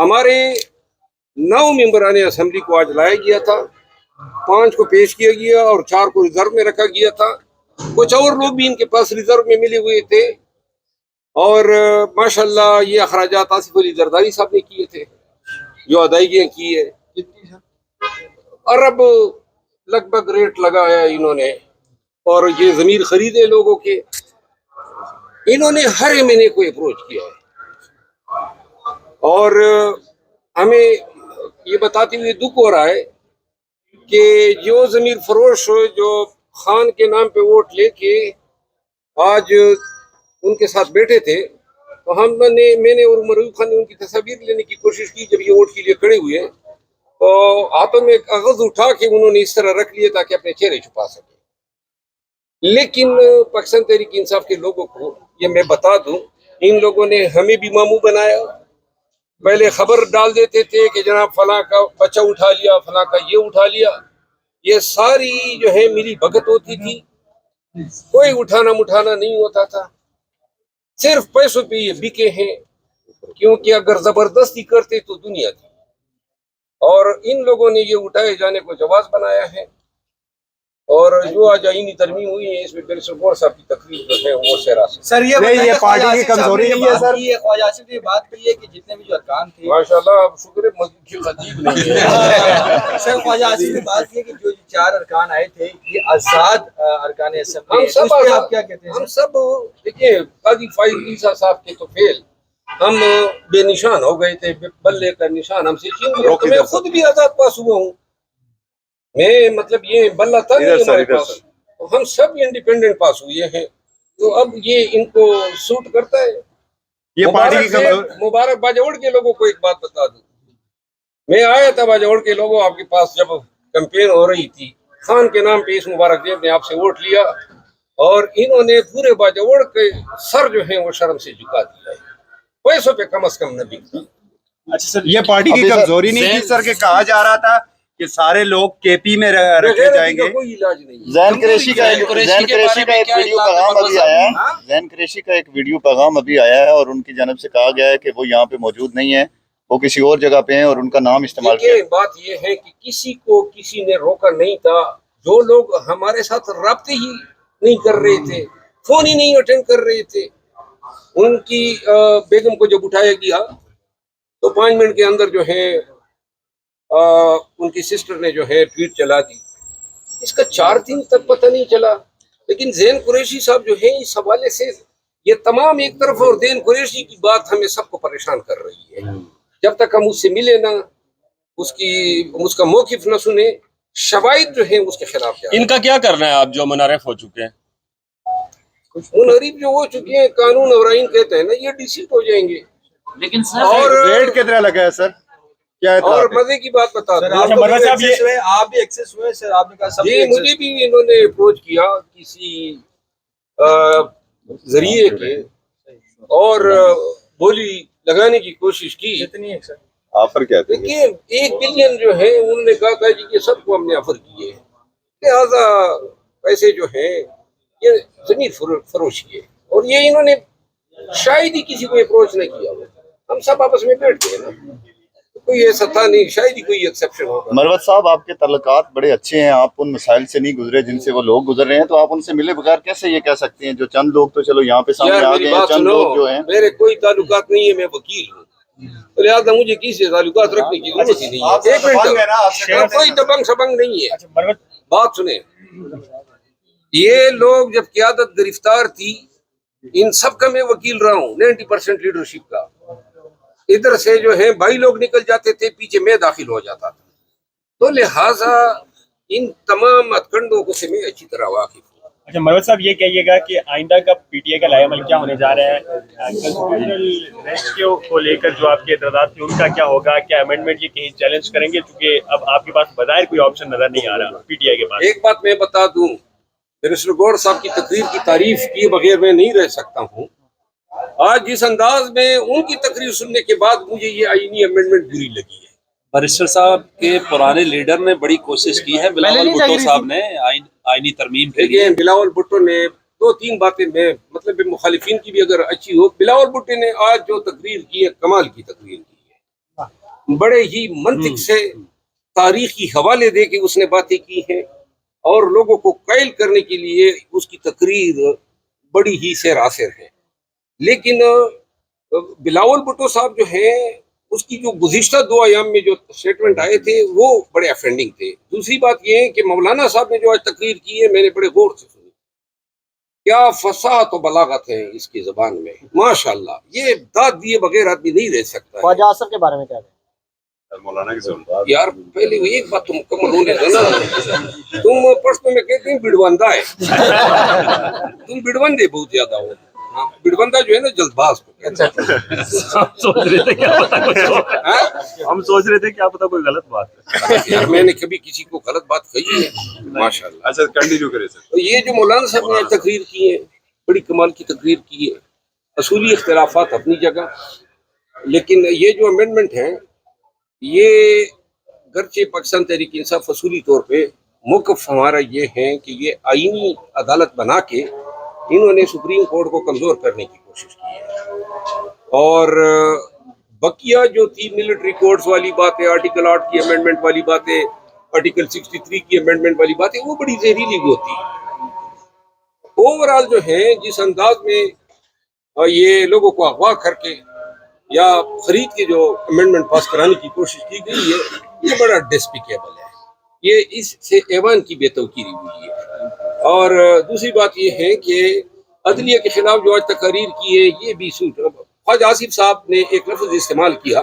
हमारे 9 मेंबरान असम्बली को आज लाया गया था, 5 को पेश किया गया और 4 को रिजर्व में रखा गया था। कुछ और लोग भी इनके पास रिजर्व में मिले हुए थे और माशाल्लाह ये अखराजात आसिफ अली जरदारी साहब ने किए थे, जो अदायगियाँ की है। अरब लगभग रेट लगाया इन्होंने और ये ज़मीर खरीदे लोगों के। इन्होंने हर महीने को अप्रोच किया है और हमें ये बताते हुए दुख हो रहा है कि जो ज़मीर फरोश जो खान के नाम पे वोट लेके आज उनके साथ बैठे थे, तो मैंने और मरूफ खान ने उनकी तस्वीर लेने की कोशिश की। जब ये वोट के लिए खड़े हुए तो हाथों में कागज उठा के उन्होंने इस तरह रख लिए ताकि अपने चेहरे छुपा सके। लेकिन पाकिस्तान तहरीक इंसाफ के लोगों को ये मैं बता दूं, इन लोगों ने हमें भी मामू बनाया। पहले खबर डाल देते थे कि जनाब फलां का बच्चा उठा लिया, फलां का ये उठा लिया। ये सारी जो है मिली भगत होती थी, कोई उठाना मुठाना नहीं होता था। सिर्फ पैसों पे ये बिके हैं, क्योंकि अगर जबरदस्ती करते तो दुनिया थी। और इन लोगों ने ये उठाए जाने को जवाब बनाया है। और जो आज आईनी तरमीम हुई है इसमें बैरिस्टर गौर साहब की तकरीर जो है वो सेरा से। सर ये पार्टी की कमजोरी नहीं है सर। ख्वाजा आसिफ ने बात कही है कि जितने भी जो अरकान थे माशाल्लाह, अब शुक्र है मस्जिद की खतीब नहीं है। सर ख्वाजा आसिफ ने बात की है कि जो 4 अरकान आए थे ये आजाद अरकान असेंबली। हम सब आप क्या कहते हैं? हम सब देखिए, काजी फाइज ईसा साहब के तो फेल, हम बेनिशान हो गए थे, बल्ले का निशान हमसे छीन लिया। तो मैं खुद भी आजाद पास हुआ हूँ, मैं मतलब ये बल्ला था नहीं हमारे पास, तो हम सब इंडिपेंडेंट पास हुए हैं। तो अब ये इनको सूट करता है। ये पार्टी की मुबारक बाजावड़ के लोगों को एक बात बता दूं, मैं आया था बाजावड़ के लोगों आपके पास जब कैंपेन हो रही थी, खान के नाम पे इस मुबारक देव ने आपसे वोट लिया और इन्होंने पूरे बाजावड़ के सर जो है वो शर्म से झुका दिया है। पैसों पे कम से कम न बिकता। अच्छा सर, ये पार्टी की कमजोरी नहीं थी सर, के कहा जा रहा था कि सारे लोग केपी में रखे जाएंगे। कोई इलाज नहीं। जैन कुरैशी का एक वीडियो पैगाम अभी आया है। जैन कुरैशी का एक वीडियो पैगाम अभी आया है और उनकी जानब से कहा गया है कि वो यहाँ पे मौजूद नहीं है, वो किसी और जगह पे हैं और उनका नाम इस्तेमाल किया। बात ये है कि किसी को किसी ने रोका नहीं था। जो लोग हमारे साथ राब्ते ही नहीं कर रहे थे, फोन ही नहीं अटेंड कर रहे थे, उनकी बेगम को जब उठाया गया तो 5 मिनट के अंदर जो है उनकी सिस्टर ने जो है ट्वीट चला दी। इसका 4 दिन तक पता नहीं चला। लेकिन जैन कुरैशी साहब जो है इस हवाले से ये तमाम एक तरफ, और जैन कुरैशी की बात हमें सबको परेशान कर रही है। जब तक हम उससे मिले ना, उसका मौकिफ न सुने, शवाहिद जो है उसके खिलाफ जा। इनका क्या करना है आप जो मुनारिफ हो चुके हैं? मुनारिफ जो हो चुके हैं, कानून और आइन कहते हैं ना, ये डिसीट हो जाएंगे। लेकिन सर और रेट कितना लगा है सर? क्या है? और मजे की बात बता दूं, आप भी एक्सेस हुए सर, आपने कहा सब जी मुझे भी इन्होंने अप्रोच किया किसी जरिए के और बोली लगाने की कोशिश की। कितनी है सर? ऑफर क्या थे? देखिए 1 बिलियन जो है उन्होंने कहा था जी ये सबको हमने ऑफर किए, लिहाजा पैसे जो है ये जमीन फरोशी है। और ये इन्होंने शायद ही किसी को अप्रोच नहीं किया। हम सब आपस में बैठ गए ना, कोई ऐसा था नहीं, शायद ही कोई एक्सेप्शन होगा। मरवत साहब, आपके तल्लुकात बड़े अच्छे हैं, आप उन मसाइल से नहीं गुजरे जिनसे वो लोग गुजर रहे हैं, तो आप उनसे मिले बगैर कैसे ये कह सकते हैं? जो चंद लोग तो चलो यहाँ पे सामने आ गए हैं, चंद लोग जो हैं। मेरे कोई ताल्लुकात नहीं है, मैं वकील हूँ, तो लिहाजा मुझे किसी से ताल्लुकात रखने की जरूरत ही नहीं है। एक मिनट, कोई दबंग सबंग नहीं है। बात सुने, ये लोग जब क़यादत गिरफ्तार थी, इन सब का मैं वकील रहा हूँ, 90% लीडरशिप का। इधर से जो है भाई लोग निकल जाते थे, पीछे मैं दाखिल हो जाता था। तो लिहाजा इन तमाम हथकंडों को से मैं अच्छी तरह वाकिफ हूँ। अच्छा मरवत साहब, ये कहिएगा कि आइंदा का पीटीआई का लाएअमल क्या होने जा रहा है? कॉन्स्टिट्यूशनल रेशियो को लेकर जो आपके एतराज़ात थे उनका क्या होगा? क्या अमेंडमेंट ये कहीं चैलेंज करेंगे? क्योंकि अब आपके पास बज़ाहिर कोई ऑप्शन नजर नहीं आ रहा पीटीआई के पास। एक बात मैं बता दूं, बैरिस्टर गौर साहब की तकरीर की तारीफ किए बगैर मैं नहीं रह सकता हूँ। आज जिस अंदाज में उनकी तकरीर सुनने के बाद मुझे ये आईनी अमेंडमेंट बुरी लगी है। बैरिस्टर साहब के पुराने लीडर ने बड़ी कोशिश की है, बिलावल भुट्टो साहब ने आईनी तरमीम के लिए। बिलावल भुट्टो ने 2-3 बातें में मतलब मुखालिफिन की भी अगर अच्छी हो, बिलावल भुट्टो ने आज जो तकरीर की है कमाल की तकरीर की है। بڑے ہی منطق سے تاریخی حوالے دے کے اس نے باتیں کی ہیں اور لوگوں کو قائل کرنے کے لیے اس کی تقریر بڑی ہی سیر ہے. لیکن بلاول بھٹو صاحب جو ہیں اس کی جو گزشتہ 2 ایام میں جو اسٹیٹمنٹ آئے تھے وہ بڑے افینڈنگ تھے. دوسری بات یہ ہے کہ مولانا صاحب نے جو آج تقریر کی ہے میں نے بڑے غور سے سنی. کیا فصاحت و بلاغت ہے اس کی زبان میں، ماشاءاللہ. یہ داد دیے بغیر آدمی نہیں رہ سکتا ہے. خواجہ آصف کے بارے میں کیا کہیں؟ مولانا کی یار پہلے وہ ایک بات تو مکمل ہونے دو نا. تم پرسوں میں کہتے ہیں بڑوندہ ہے. تم بڑوندے بہت زیادہ ہو. بڑوندہ جو ہے نا جلد باز کو کہتے ہیں. ہم سوچ رہے تھے کیا پتا کوئی غلط بات ہے. یار میں نے کبھی کسی کو غلط بات کہی ہے؟ ماشاءاللہ. اچھا کنٹینیو کریں سر. تو یہ جو مولانا صاحب نے تقریر کی ہے بڑی کمال کی تقریر کی ہے. اصولی اختلافات اپنی جگہ، لیکن یہ جو امینڈمنٹ ہیں یہ گرچہ پاکستان تحریک انصاف اصولی طور پہ موقف ہمارا یہ ہے کہ یہ آئینی عدالت بنا کے انہوں نے سپریم کورٹ کو کمزور کرنے کی کوشش کی ہے. اور بقیہ جو تھی ملٹری کورٹس والی باتیں، آرٹیکل 8 کی امینڈمنٹ والی باتیں، آرٹیکل 63 کی امینڈمنٹ والی باتیں، وہ بڑی زہریلی ہوتی ہیں. اوورال جو ہیں جس انداز میں یہ لوگوں کو اغوا کر کے یا خرید کے جو امینڈمنٹ پاس کرانے کی کوشش کی گئی ہے یہ بڑا ڈسپیکیبل ہے. یہ اس سے ایوان کی بے توقیری ہوئی ہے. اور دوسری بات یہ ہے کہ عدلیہ کے خلاف جو آج تقاریر کی ہے یہ بھی سوٹ. خواجہ آصف صاحب نے ایک لفظ استعمال کیا،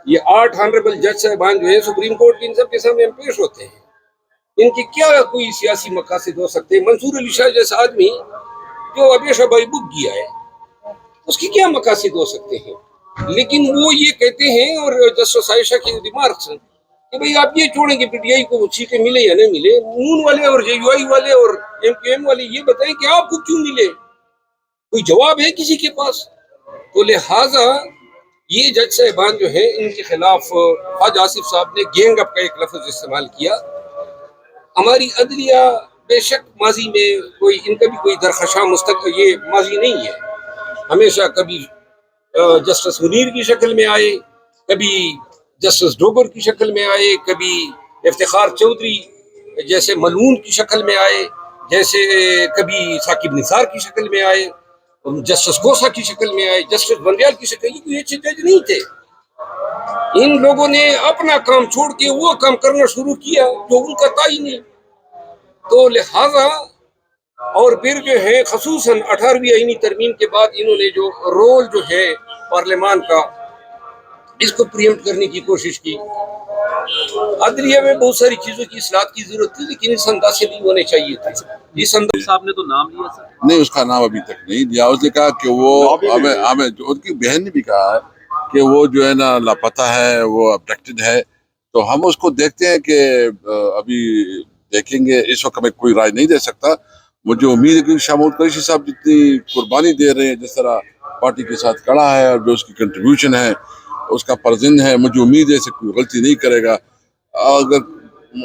یہ 8 آنریبل جج صاحبان جو ہیں سپریم کورٹ کے ان سب کے سامنے ہم پیش ہوتے ہیں. ان کی کیا کوئی سیاسی مقاصد ہو سکتے ہیں؟ منصور علی شاہ جیسا آدمی جو ابیشہ بائی بک گیا ہے اس کی کیا مقاصد ہو سکتے ہیں؟ لیکن وہ یہ کہتے ہیں، اور جسٹس عائشہ کی ریمارکس کہ بھئی آپ یہ چھوڑیں کہ پی ٹی آئی کو سیٹیں ملے یا نہیں ملے. نون والے اور جے یو آئی والے اور ایم کیو ایم والے یہ بتائیں کہ آپ کو کیوں ملے؟ کوئی جواب ہے کسی کے پاس؟ تو لہٰذا یہ جج صاحبان جو ہیں ان کے خلاف خواجہ آصف صاحب نے گینگ اپ کا ایک لفظ استعمال کیا. ہماری عدلیہ بے شک ماضی میں کوئی ان کا بھی کوئی درخشاں مستقل یہ ماضی نہیں ہے. ہمیشہ کبھی جسٹس منیر کی شکل میں آئے، کبھی جسٹس ڈوگر کی شکل میں آئے، کبھی افتخار چودھری جیسے ملعون کی شکل میں آئے، جیسے کبھی ثاقب نثار کی شکل میں آئے، جسٹس گوسا کی شکل میں آئے، جسٹس بندیال کی شکل. یہ کوئی اچھے جج نہیں تھے. ان لوگوں نے اپنا کام چھوڑ کے وہ کام کرنا شروع کیا جو ان کا تھا ہی نہیں. تو لہذا اور پھر جو ہے خصوصاً 18ویں آئینی ترمیم کے بعد انہوں نے جو رول جو ہے پارلیمان کا اس کو پریمپٹ کرنے کی کوشش کی. عدلیہ میں بہت ساری چیزوں کی اصلاحات کی ضرورت تھی لیکن اس انداز سے نہیں ہونے چاہیے تھے. اس انداز صاحب نے تو نام لیا سر. نہیں، اس کا نام ابھی تک نہیں دیا. اس نے کہا کہ وہ ہمیں ان کی بہن نے بھی کہا ہے کہ وہ جو ہے نا لاپتہ ہے، وہ ابڈکٹڈ ہے. تو ہم اس کو دیکھتے ہیں کہ ابھی دیکھیں گے. اس وقت میں کوئی رائے نہیں دے سکتا. مجھے امید ہے کہ شاہ محمود قریشی صاحب جتنی قربانی دے رہے ہیں، جس طرح پارٹی کے ساتھ کھڑا ہے اور جو اس کی کنٹریبیوشن ہے اس کا پرزن ہے، مجھے امید ہے کہ کوئی غلطی نہیں کرے گا. اگر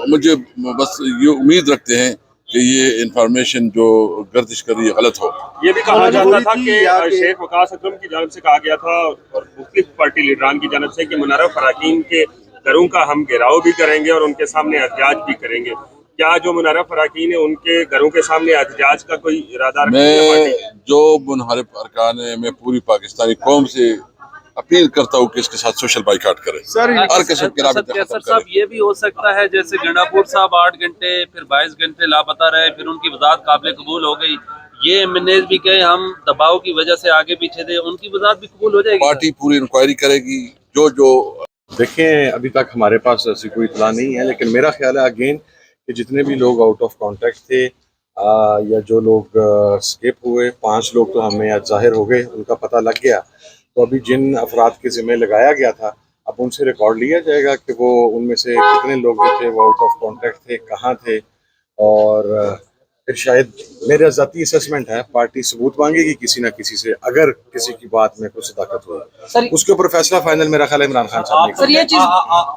مجھے بس یہ امید رکھتے ہیں کہ یہ انفارمیشن جو گردش کر رہی ہے غلط ہو. یہ بھی کہا جاتا تھا کہ شیخ وقاص اکرم کی جانب سے کہا گیا تھا اور مختلف پارٹی لیڈران کی جانب سے کہ منارہ فراقین کے گھروں کا ہم گھیراؤ بھی کریں گے اور ان کے سامنے احتجاج بھی کریں گے. کیا جو منارہ فراقین ہے ان کے گھروں کے سامنے احتجاج کا کوئی ارادہ رکھتی ہے پارٹی؟ میں جو منحرف ارکان ہیں میں پوری پاکستانی قوم سے اپیل کرتا ہوں کہ اس کے ساتھ سوشل بائیکاٹ کریں. ہر قسم کے رابطے ختم صاحب کریں. یہ بھی ہو سکتا ہے جیسے گنڈاپور صاحب 8 گھنٹے پھر 22 گھنٹے لاپتہ رہے، پھر ان کی وضاحت قابل قبول ہو گئی. یہ منیز بھی کہ ہم دباؤ کی وجہ سے آگے پیچھے تھے، ان کی وضاحت بھی قبول ہو جائے گی. پارٹی پوری انکوائری کرے گی. جو دیکھیں ابھی تک ہمارے پاس ایسی کوئی اطلاع نہیں ہے، لیکن میرا خیال ہے اگین کہ جتنے بھی لوگ آؤٹ آف کانٹیکٹ تھے یا جو لوگ اسکیپ ہوئے، 5 لوگ تو ہمیں آج ظاہر ہو گئے، ان کا پتہ لگ گیا. تو ابھی جن افراد کے ذمہ لگایا گیا تھا اب ان سے ریکارڈ لیا جائے گا کہ وہ ان میں سے کتنے لوگ جو تھے وہ آؤٹ آف کانٹیکٹ تھے، کہاں تھے. اور پھر شاید میرا ذاتی اسسمنٹ ہے پارٹی ثبوت مانگے گی کسی نہ کسی سے، اگر کسی کی بات میں کوئی صداقت ہو اس کے اوپر فیصلہ فائنل میرا خیال ہے عمران خان صاحب نے. سر یہ چیز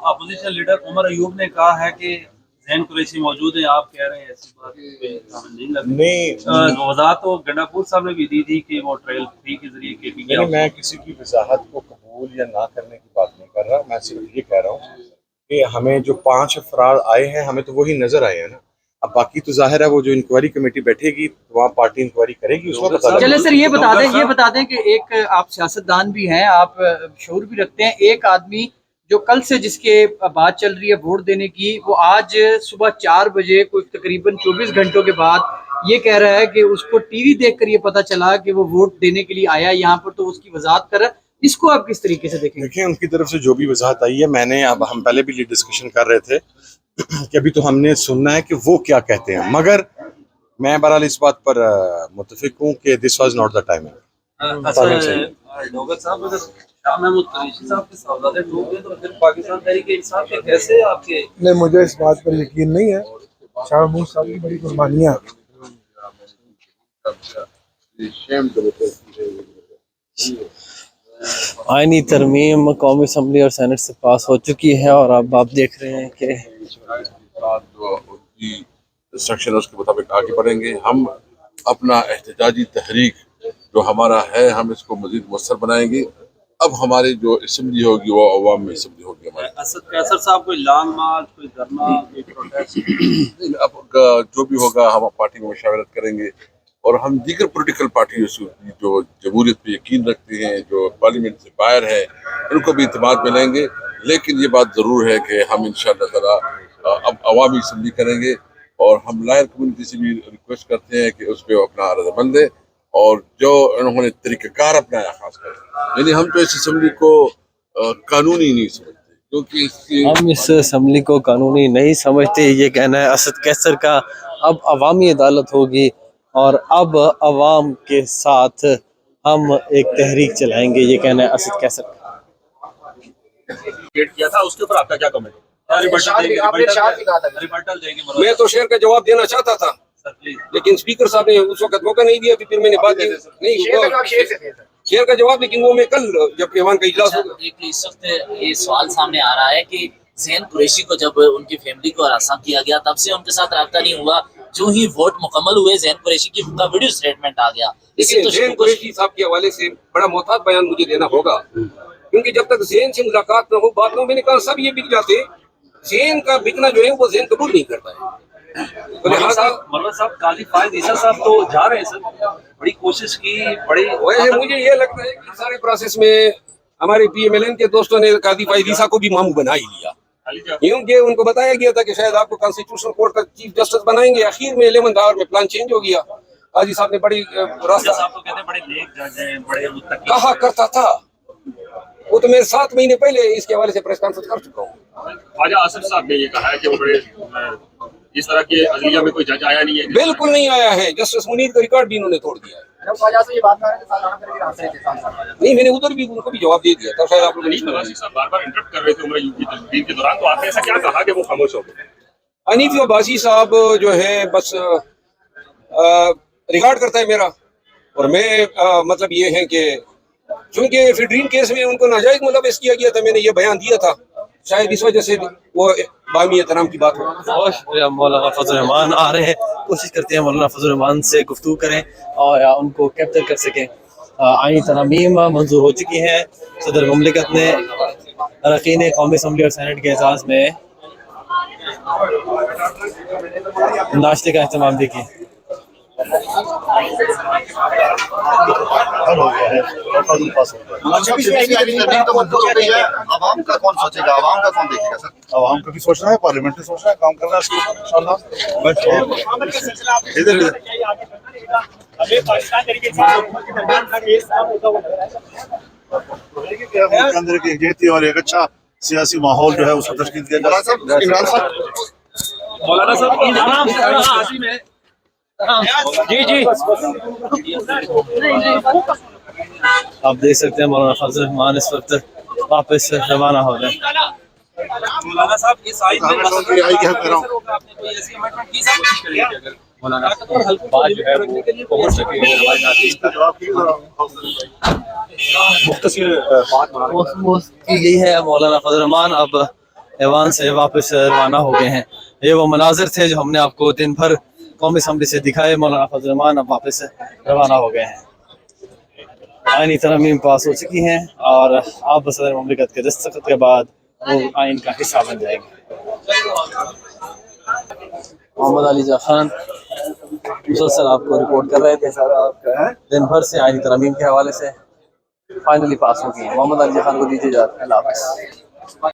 اپوزیشن لیڈر عمر ایوب نے کہا ہے کہ ذہن قریشی موجود ہیں، آپ کہہ رہے ہیں ایسی بات نہیں لگتی. نہیں، وضاحت تو گنڈاپور صاحب نے بھی دی تھی کہ وہ ٹرائل 3 کے ذریعے کے میں کسی کی وضاحت کو قبول یا نہ کرنے کی بات نہیں कर रहा, मैं सिर्फ ये कह रहा हूँ कि हमें जो 5 अफराद आए हैं हमें तो वही नजर आए हैं ना। अब बाकी तो जाहिर है वो जो इंक्वायरी कमेटी बैठेगी वहाँ पार्टी इंक्वायरी करेगी, उसमें पता चले लगेगा। सर ये बता दें कि एक आप सियासतदान भी हैं, आप शऊर भी रखते हैं। एक आदमी जो कल से जिसके बात चल रही है वोट देने की, वो आज सुबह 4 बजे कोई तकरीबन 24 घंटों के बाद ये कह रहा है कि उसको टीवी देखकर ये पता चला कि वो वोट देने के लिए आया यहाँ पर, तो उसकी वजाहत कर रहा है। इसको आप किस तरीके से देखेंगे? देखिए उनकी तरफ से जो भी वजाहत आई है, मैंने अब हम पहले भी ये डिस्कशन कर रहे थे कि अभी तो हमने सुनना है कि वो क्या कहते हैं, मगर मैं बहरहाल इस बात पर मुत्तफिक हूँ कि this was not the time. Dogar साहब, अगर शाह महमूद कुरैशी साहब के साहबजादे डूब गए तो फिर पाकिस्तान तहरीक इंसाफ के कैसे आपके? नहीं, मुझे इस बात पर यकीन नहीं है। शाह महमूद साहब की बड़ी कुर्बानियाँ। आईनी तरमीम कौमी असम्बली और सेनेट से पास हो चुकी है और अब आप देख रहे हैं कि उनकी इंस्ट्रक्शन उसके मुताबिक आगे बढ़ेंगे। हम अपना एहतजाजी तहरीक जो हमारा है हम इसको मजीद मुअस्सर बनाएंगे। अब हमारी जो असम्बली होगी वो अवाम में असम्बली होगी हमारी। असद कैसर साहब कोई लॉन्ग मार्च, कोई धरना, कोई प्रोटेस्ट? अब जो भी होगा हम पार्टी में मशावरत करेंगे और हम दीगर पोलिटिकल पार्टियों से जो जमहूरियत पे यकीन रखते हैं, जो पार्लियामेंट से बाहर है, उनको भी इत्मीनान में लेंगे। लेकिन ये बात ज़रूर है कि हम इंशाअल्लाह ताला अब अवामी असम्बली करेंगे और हम लायर कम्युनिटी से भी रिक्वेस्ट करते हैं कि उस पर अपना रद्दमंद दें और जो उन्होंने तरीक़ाकार अपनाया खास कर, यानी हम तो इस असम्बली को कानूनी नहीं समझते क्योंकि इसकी हम इस असम्बली को कानूनी नहीं समझते, ये कहना है असद कैसर का। अब अवामी अदालत होगी और अब अवाम के साथ हम एक तहरीक चलाएंगे, ये कहना है असद कैसर का। किया था उसके ऊपर आपका क्या कमेंट? मैं तो शेर का जवाब देना चाहता था लेकिन स्पीकर साहब ने उस वक्त मौका नहीं दिया, फिर मैंने बात नहीं शेर का जवाब, लेकिन वो मैं कल जब ऐवान का इजलास होगा। इस वक्त ये सवाल सामने आ रहा है कि ज़ैन कुरैशी को जब उनकी फैमिली को हरासा किया गया तब से उनके साथ रब्ता नहीं हुआ, जो ही वोट मुकम्मल हुए ज़ैन कुरैशी की उनका वीडियो स्टेटमेंट आ गया। इससे तो ज़ैन कुरैशी साहब के हवाले से बड़ा मोहतात बयान मुझे देना होगा क्योंकि जब तक ज़ैन से मुलाकात न हो, बात न हो, मैंने कहा सब ये बिक जाते। ज़ैन का बिकना जो है वो ज़ैन कबूल नहीं करता है। तो मौलाना साहब काजी फायद ईसा साहब तो जा रहे हैं सर, बड़ी कोशिश की, बड़ी वैसे मुझे ये लगता है कि सारे प्रोसेस में हमारे PMLN के दोस्तों ने काजी फायद ईसा को भी मामू बना ही लिया, क्योंकि उनको बताया गया था कि शायद आपको कॉन्स्टिट्यूशनल कोर्ट का चीफ जस्टिस बनाएंगे। आखिर में 11th आवर में प्लान चेंज हो गया। काजी साहब ने बड़ी रास्ता बड़े नेक जज हैं, बड़े मुत्तकी। कहा करता था वो तो मैं 7 महीने पहले इसके हवाले से प्रेस कॉन्फ्रेंस कर चुका हूँ। ख्वाजा आसिफ साहब ने ये कहा है कि वो बड़े इस तरह के अदलिया में कोई जज आया नहीं है। बिल्कुल नहीं आया है। जस्टिस मुनीर का रिकॉर्ड भी इन्होंने तोड़ दिया है। नहीं, मैंने उधर भी उनको भी जवाब दे दिया था, शायद आप लोगों ने बार-बार इंटरप्ट कर रहे थे उम्र की तदबीर के दौरान, तो आपने ऐसा क्या कहा कि वो खामोश हो गए? हनीफ अब्बासी साहब जो है बस रिकॉर्ड करता है मेरा, और मैं मतलब ये है कि चूंकि फिड्रीन केस में उनको नाजायज मुलविस किया गया था, मैंने ये बयान दिया था, शायद इस वजह से वो बामी एहतराम की बात हो। मौलाना फजल रहमान आ रहे हैं, कोशिश करते हैं मौलाना फजल रहमान से गुफ्तगू करें और उनको कैप्चर कर सकें। आईनी तरमीम मंजूर हो चुकी हैं। सदर मुमलिकत ने अरकान कौमी असम्बली और सेनेट के एजाज़ में नाश्ते का अहतमाम भी किया। आवाम का कौन सोचेगा, आवाम का कौन देखेगा सर? आवाम का भी सोचना है, पार्लियामेंट में सोचना है, काम करना है इंशाल्लाह। अंदर की एकजुटता और एक अच्छा सियासी माहौल जो है उसको तशकील दिया जाए। इमरान साहब, मौलाना साहब जी आप देख सकते हैं मौलाना फजल रहमान इस वक्त वापस रवाना हो रहे हैं। मौलाना साहब इस आयत में आपने कोई ऐसी अमेंडमेंट की कोशिश करी है अगर मौलाना बात जो है वो पहुंच सके की गई है। मौलाना फजल रहमान अब ऐवान से वापस रवाना हो गए हैं। ये वो मनाजिर थे जो हमने आपको दिन भर कौमी असम्बली से दिखाए। मौलाना फजल रहमान अब वापस रवाना हो गए हैं। आइनी तरमीम पास हो चुकी हैं और आप सदर ममलिकत के दस्तखत के बाद वो आइन का हिस्सा बन जाएंगे। मोहम्मद अली खान मुसलसल आपको रिपोर्ट कर रहे थे दिन भर से आइनी तरमीम के हवाले से, फाइनली पास हो गई है। मोहम्मद अली खान को दीजिए इजाज़त। अल्लाह हाफ़िज़।